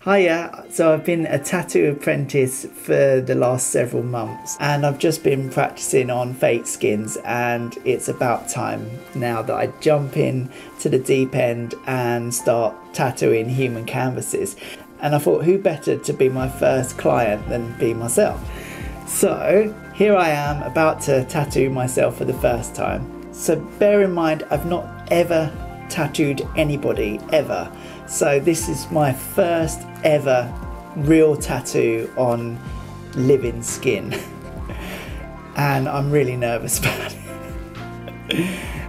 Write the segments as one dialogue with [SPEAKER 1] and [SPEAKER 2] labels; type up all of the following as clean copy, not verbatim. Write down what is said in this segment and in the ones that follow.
[SPEAKER 1] Hiya, so I've been a tattoo apprentice for the last several months and I've just been practicing on fake skins, and it's about time now that I jump in to the deep end and start tattooing human canvases. And I thought, who better to be my first client than be myself? So here I am about to tattoo myself for the first time. So bear in mind, I've not ever tattooed anybody ever. So this is my first ever real tattoo on living skin. And I'm really nervous about it.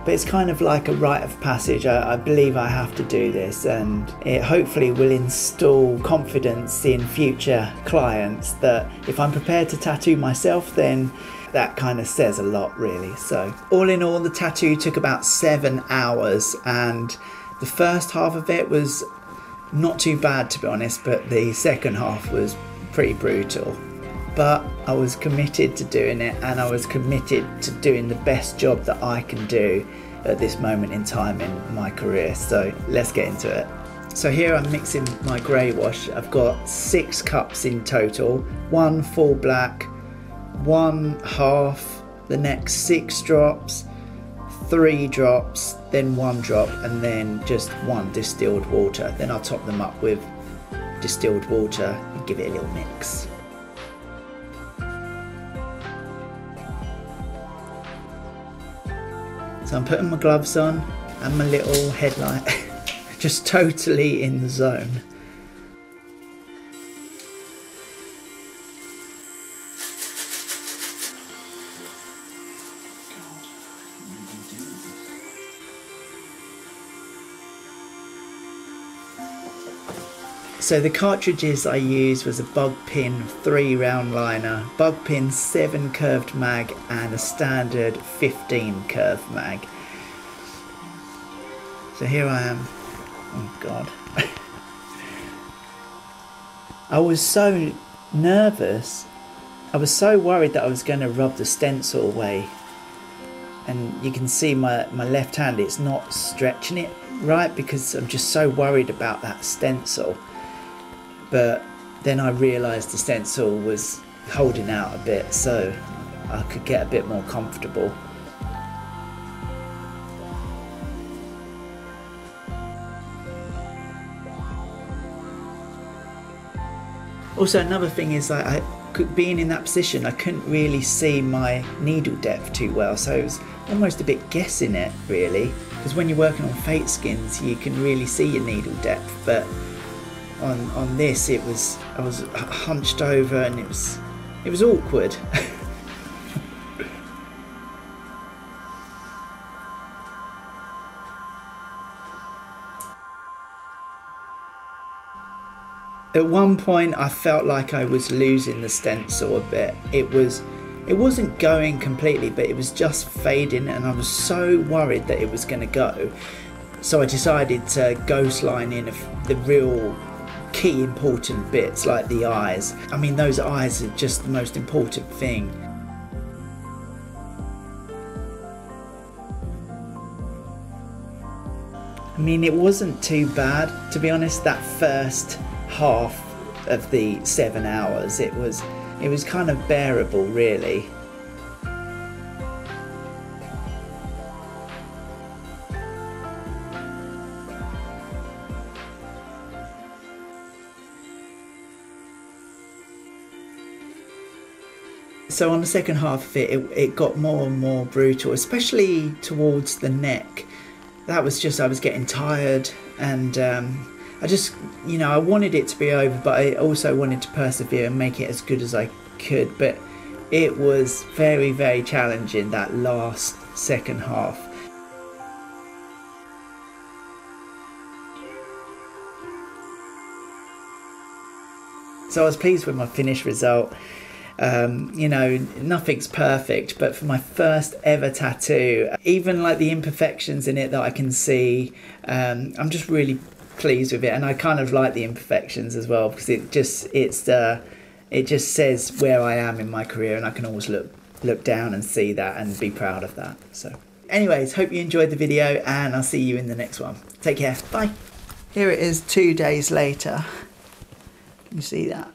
[SPEAKER 1] But it's kind of like a rite of passage. I believe I have to do this, and it hopefully will instill confidence in future clients that if I'm prepared to tattoo myself, then that kind of says a lot really. So all in all, the tattoo took about 7 hours, and the first half of it was not too bad, to be honest, but the second half was pretty brutal. But I was committed to doing it, and I was committed to doing the best job that I can do at this moment in time in my career. So let's get into it. So here I'm mixing my grey wash. I've got 6 cups in total, 1 full black, 1 half, the next 6 drops, 3 drops, then 1 drop, and then just 1 distilled water. Then I'll top them up with distilled water and give it a little mix. So I'm putting my gloves on and my little headlight, just totally in the zone. So the cartridges I used was a bug pin 3 round liner, bug pin 7 curved mag, and a standard 15 curved mag. So here I am. Oh God. I was so nervous. I was so worried that I was going to rub the stencil away. And you can see my left hand, it's not stretching it right because I'm just so worried about that stencil. But then I realised the stencil was holding out a bit, so I could get a bit more comfortable. Also, another thing is that being in that position, I couldn't really see my needle depth too well, so it was almost a bit guessing it really, because when you're working on fake skins you can really see your needle depth, but on this I was hunched over and it was awkward. At one point I felt like I was losing the stencil a bit. It wasn't going completely, but it was just fading, and I was so worried that it was going to go. So I decided to ghost line in the real key important bits, like the eyes. I mean, those eyes are just the most important thing. I mean, it wasn't too bad, to be honest. That first half of the 7 hours, it was kind of bearable really. So on the second half of it got more and more brutal, especially towards the neck. That was just, I was getting tired, and I just, you know, I wanted it to be over, but I also wanted to persevere and make it as good as I could. But it was very, very challenging, that last second half. So I was pleased with my finished result. You know, nothing's perfect, but for my first ever tattoo, even like the imperfections in it that I can see, I'm just really pleased with it. And I kind of like the imperfections as well, because it just says where I am in my career, and I can always look down and see that and be proud of that. So anyways, hope you enjoyed the video, and I'll see you in the next one. Take care, bye. Here it is 2 days later. Can you see that?